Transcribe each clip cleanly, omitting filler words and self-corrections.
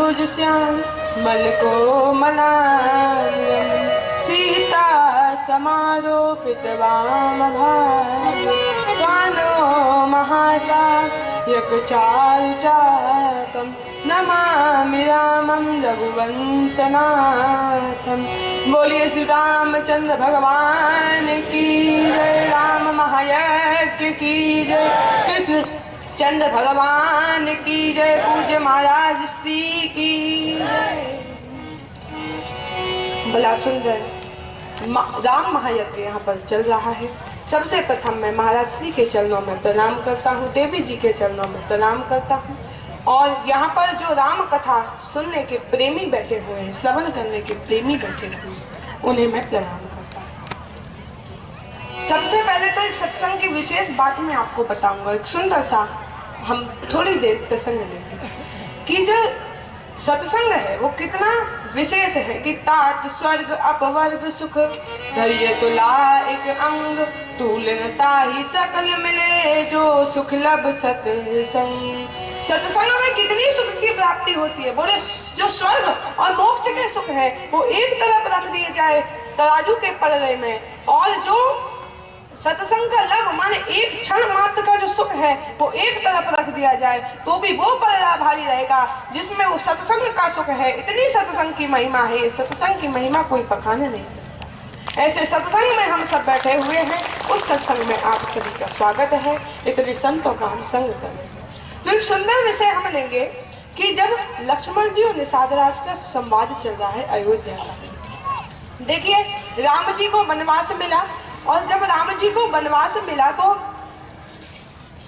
अनुज श्याम मल को मलायम सीता समारोपित वाम भानो महासायक चारुचापम नमामि रामं रघुवंशनाथम। बोलिए श्री रामचंद्र भगवान की जय, राम महायज्ञ की जय, कृष्ण चंद्र भगवान की जय, पूज्य महाराज श्री की जय। बड़ा सुंदर राम महायज्ञ यहाँ पर चल रहा है। सबसे प्रथम मैं महाराज श्री के चरणों में प्रणाम करता हूँ, देवी जी के चरणों में प्रणाम करता हूँ, और यहाँ पर जो राम कथा सुनने के प्रेमी बैठे हुए हैं, श्रवण करने के प्रेमी बैठे हुए हैं, उन्हें मैं प्रणाम करता हूँ। सबसे पहले तो एक सत्संग की विशेष बात मैं आपको बताऊंगा। एक सुंदर सा हम थोड़ी देर प्रसंग लेंगे कि जो सत्संग है वो कितना विशेष है कि तात स्वर्ग अपवर्ग सुख धैर्य तुला एक अंग तुलनता ही सकल मिले जो सुख लब सत्संग। सत्संग में कितनी सुख की प्राप्ति होती है। बोले जो स्वर्ग और मोक्ष के सुख है वो एक तरफ रख दिए जाए तराजू के पलड़े में, और जो सत्संग का लाभ माने एक क्षण मात्र का जो सुख है वो एक तरफ रख दिया जाए तो भी वो पलड़ा भारी रहेगा जिसमें वो सत्संग का सुख है। इतनी सत्संग की महिमा है, सत्संग की महिमा कोई पखाने नहीं सकता। ऐसे सत्संग में हम सब बैठे हुए हैं, उस सत्संग में आप सभी का स्वागत है। इतने संतों का हम संग करें तो एक सुंदर विषय हम लेंगे कि जब लक्ष्मण जी और निषाद राज का संवाद चल रहा है अयोध्या का। देखिए राम जी को वनवास मिला, और जब राम जी को वनवास मिला तो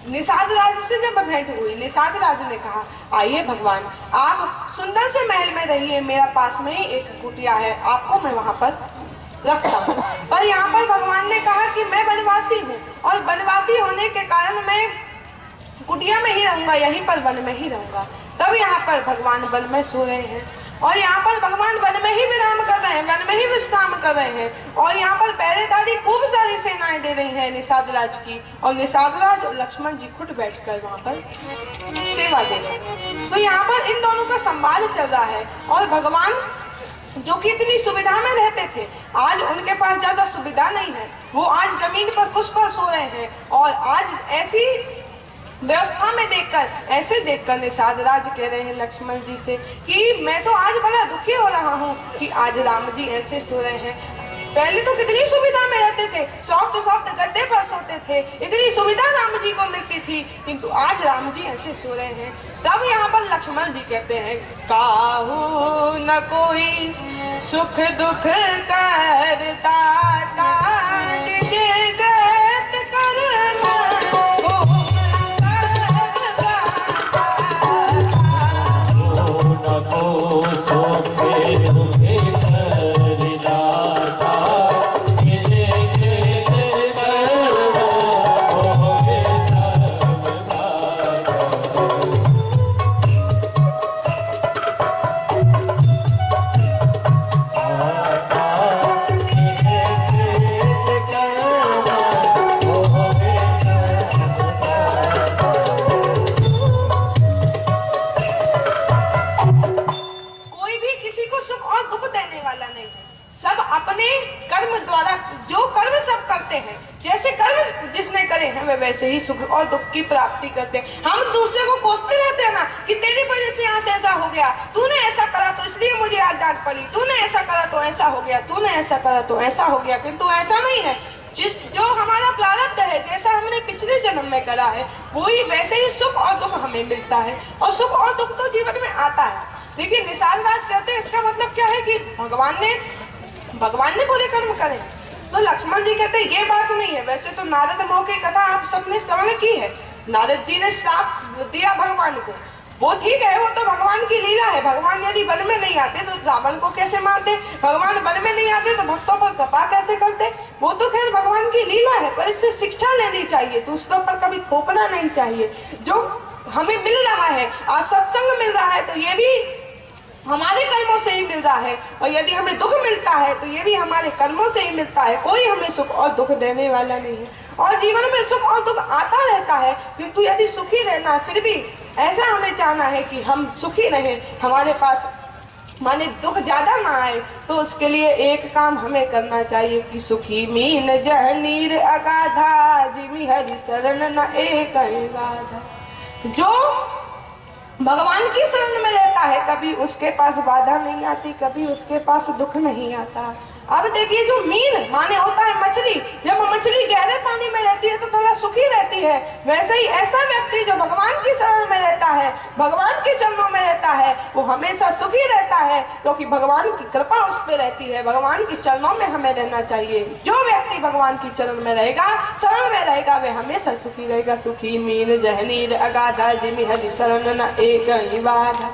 निषाद राज से जब भेंट हुई, निषाद राज ने कहा आइए भगवान आप सुंदर से महल में रहिए, मेरा पास में ही एक कुटिया है, आपको मैं वहां पर रखता हूँ। पर यहाँ पर भगवान ने कहा कि मैं वनवासी हूँ और वनवासी होने के कारण मैं कुटिया में ही रहूंगा, यहीं पर वन में ही रहूंगा। तब यहाँ पर भगवान वन में सो रहे हैं और यहाँ पर भगवान वन में ही विराम कर रहे हैं, वन में ही विश्राम कर रहे हैं, और यहाँ पर पहरेदारी खूब सारी सेनाएं दे रही हैं निषाद राज की, और निषाद राज और लक्ष्मण जी खुद बैठकर वहाँ पर सेवा दे रहे हैं। तो यहाँ पर इन दोनों का संवाद चल रहा है, और भगवान जो कि इतनी सुविधा में रहते थे आज उनके पास ज्यादा सुविधा नहीं है, वो आज जमीन पर कुछ पर सो रहे हैं, और आज ऐसी व्यवस्था में देखकर निषाद राज कह रहे हैं लक्ष्मण जी से कि मैं तो आज बड़ा दुखी हो रहा हूँ कि आज राम जी ऐसे सो रहे हैं। पहले तो कितनी सुविधा में रहते थे, सॉफ्ट गद्दे पर सोते थे, इतनी सुविधा राम जी को मिलती थी, किंतु आज राम जी ऐसे सो रहे हैं। तब यहाँ पर लक्ष्मण जी कहते हैं काहू न कोई सुख दुख करता निज गत कर्म वैसे ही सुख और दुख की प्राप्ति करते हैं। हम दूसरे को कोसते रहते हैं ना कि तेरी वजह से यहाँ से ऐसा हो गया, तूने ऐसा करा तो इसलिए मुझे आज डांट पड़ी, तूने ऐसा करा तो ऐसा हो गया, तूने ऐसा करा तो ऐसा हो गया, किंतु ऐसा नहीं है। जो हमारा प्रारब्ध है, जैसा हमने पिछले जन्म में करा है वही वैसे ही सुख और दुख हमें मिलता है, और सुख और दुख तो जीवन में आता है। देखिए निषाद राज कहते हैं इसका मतलब क्या है कि भगवान ने बोले कर्म करें। तो लक्ष्मण जी कहते हैं ये बात नहीं है। वैसे तो नारद मोह की कथा आप सबने श्रवण की है, नारद जी ने श्राप दिया भगवान को, वो ठीक है, वो तो भगवान की लीला है। भगवान यदि वन में नहीं आते तो रावण को कैसे मारते, भगवान वन में नहीं आते तो भक्तों पर कृपा कैसे करते, वो तो खैर भगवान की लीला है। पर इससे शिक्षा लेनी चाहिए, दूसरों पर कभी थोपना नहीं चाहिए। जो हमें मिल रहा है आज सत्संग मिल रहा है तो ये भी हमारे कर्मों से ही मिल रहा है, और यदि हमें दुख मिलता है तो ये भी हमारे कर्मों से ही मिलता है। कोई हमें सुख और दुख देने वाला नहीं है। और जीवन में सुख और दुख आता रहता है, किंतु यदि सुखी रहना है फिर भी ऐसा हमें चाहना है कि हम सुखी रहें, हमारे पास माने दुख ज्यादा ना आए, तो उसके लिए एक काम हमें करना चाहिए कि सुखी मीन जह नीर अगाधा, जिमि हरि शरण न एक बाधा। जो भगवान की शरण में रहता है कभी उसके पास बाधा नहीं आती, कभी उसके पास दुख नहीं आता। अब देखिए जो मीन माने होता है मछली, जब मछली गहरे पानी में रहती है तो थोड़ा सुखी रहती है, वैसे ही ऐसा व्यक्ति जो भगवान की शरण में रहता है, भगवान के चरणों में रहता है, वो हमेशा सुखी रहता है, क्योंकि भगवान की कृपा उस पर रहती है। भगवान के चरणों में हमें रहना चाहिए। जो व्यक्ति भगवान की चरण में रहेगा, शरण में रहेगा, वे हमेशा सुखी रहेगा। सुखी मीन जह नीर अगाधा, जिमि हरि शरण न एक बाधा।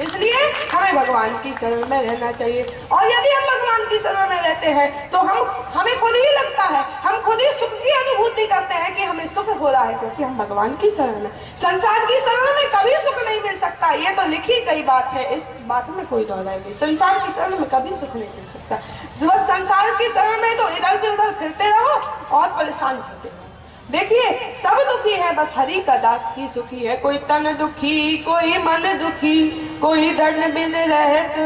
इसलिए हमें भगवान की शरण में रहना चाहिए। और यदि हम भगवान की शरण में रहते हैं तो हमें खुद ही लगता है, हम खुद ही सुख की अनुभूति करते हैं कि हमें सुख हो रहा है, क्योंकि हम भगवान की शरण में। संसार की शरण में कभी सुख नहीं मिल सकता, ये तो लिखी गई बात है, इस बात में कोई दौड़ नहीं। संसार की शरण में कभी सुख नहीं मिल सकता। बस संसार की शरण में तो इधर से उधर फिरते रहो और परेशान होते रहो। देखिए सब दुखी है, बस हरि का दास ही सुखी है। कोई तन दुखी, कोई मन दुखी, कोई धन बिन रहत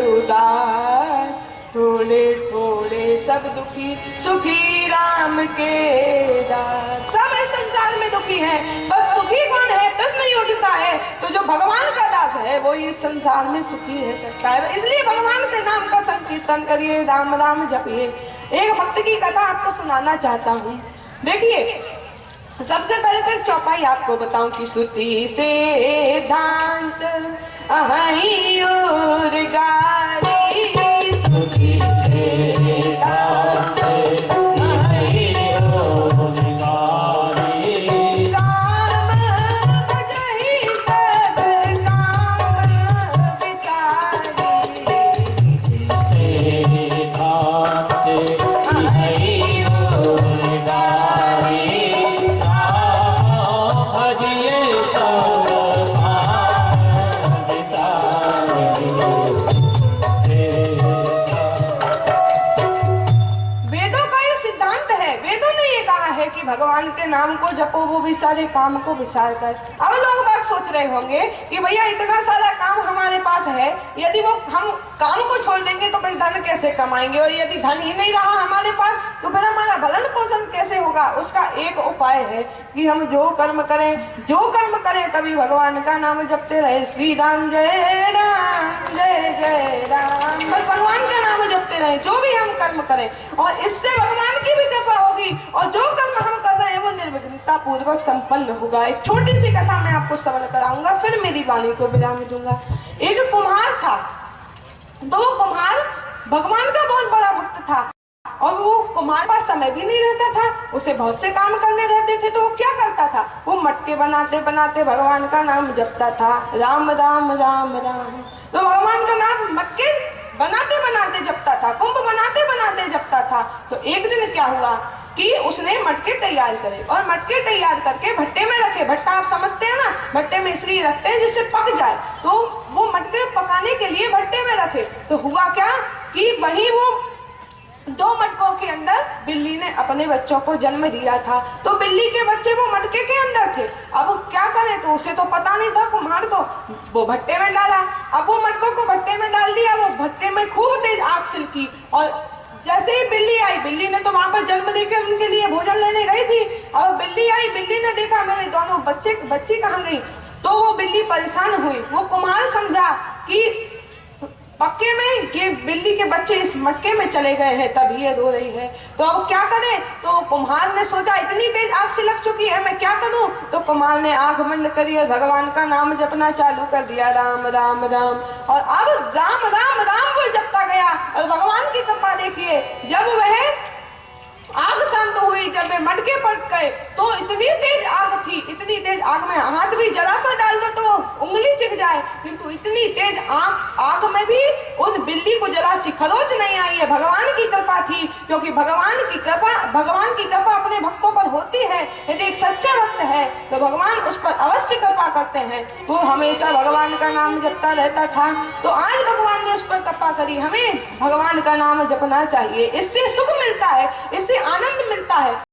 उदास, थोड़े थोड़े सब दुखी, सुखी राम के दास। सब इस संसार में दुखी है, बस सुखी कौन है प्रश्न नहीं उठता है। तो जो भगवान का दास है वो इस संसार में सुखी रह सकता है। इसलिए भगवान के नाम का संकीर्तन करिए, राम राम जपिए। एक भक्त की कथा आपको सुनाना चाहता हूँ। देखिए सबसे पहले तो एक चौपाई आपको बताऊं कि श्रुति से दांत अहि और गारी, श्रुति से दांत अहि और गारी, काम भजहि सब काम विसारी, श्रुति से दांत अहि और गारी, भगवान के नाम को जपो वो भी सारे काम को विसार कर। अब लोग बात सोच रहे होंगे कि भैया इतना सारा काम हमारे पास है, यदि वो हम काम को छोड़ देंगे तो फिर धन कैसे कमाएंगे, और यदि धन ही नहीं रहा हमारे पास तो फिर हमारा भरण पोषण कैसे होगा। उसका एक उपाय है कि हम जो कर्म करें तभी भगवान का नाम जपते रहे। श्री राम जय राम जय जय राम, बस भगवान का नाम जपते रहे जो भी हम कर्म करें, और इससे भगवान की भी कृपा होगी और जो कर्म हम कर रहे हैं वो निर्विघ्नता पूर्वक संपन्न होगा। एक छोटी सी कथा मैं आपको श्रवण कराऊंगा, फिर मेरी वाणी को विराम दूंगा। एक कुम्हार था, तो वो कुम्हार भगवान का बहुत बड़ा भक्त था, और वो कुम्हार पास समय भी नहीं रहता था, उसे बहुत से काम करने रहते थे। तो वो क्या करता था, वो मटके बनाते बनाते भगवान का नाम जपता था, राम राम राम राम। तो भगवान का नाम मटके बनाते बनाते जपता था, कुंभ बनाते बनाते जपता था। तो एक दिन क्या हुआ कि उसने मटके तैयार करे, और मटके तैयार करके भट्टे में रखे। भट्टा आप समझते हैं ना, भट्टे में इसलिए रखते हैं जिससे पक जाए, तो वो मटके पकाने के लिए भट्टे में रखे। तो हुआ क्या कि वही वो 2 मटकों के अंदर बिल्ली ने अपने बच्चों को जन्म दिया था। तो बिल्ली के बच्चे वो मटके के अंदर थे। अब वो क्या करे, तो उसे तो पता नहीं था कुम्हार को, वो भट्टे में डाला। अब वो मटकों को भट्टे में डाल दिया, वो भट्टे में खूब तेज आग सिलकी, और जैसे ही बिल्ली आई, बिल्ली ने तो वहां पर जन्म देकर उनके लिए भोजन लेने गई थी। और बिल्ली आई, बिल्ली ने देखा मेरे दोनों बच्ची कहाँ गई। तो वो बिल्ली परेशान हुई। वो कुम्हार समझा कि पक्के में ये बिल्ली के बच्चे इस मटके में चले गए हैं, तब ये रो रही है। तो अब क्या करे, तो कुम्हार ने सोचा इतनी तेज आग से लग चुकी है, मैं क्या करूं। तो कुम्हार ने आंख बंद करी और भगवान का नाम जपना चालू कर दिया, राम राम राम। और अब राम राम राम वो जपता गया, और भगवान की कृपा देखिए, जब वह आग शांत हुई, जब वे मटके पट गए तो इतनी तेज आग थी, इतनी तेज आग में हाथ भी जरा सा डाल दो तो उंगली चिढ़ जाए, किंतु इतनी तेज आग में भी उस बिल्ली को जरा सी खरोच नहीं आई है। भगवान की कृपा थी, क्योंकि भगवान की कृपा अपने भक्तों पर होती है। यदि एक सच्चा भक्त है तो भगवान उस पर अवश्य कृपा करते हैं। वो हमेशा भगवान का नाम जपता रहता था, तो आज भगवान ने उस पर कृपा करी। हमें भगवान का नाम जपना चाहिए, इससे सुख मिलता है, इससे आनंद मिलता है।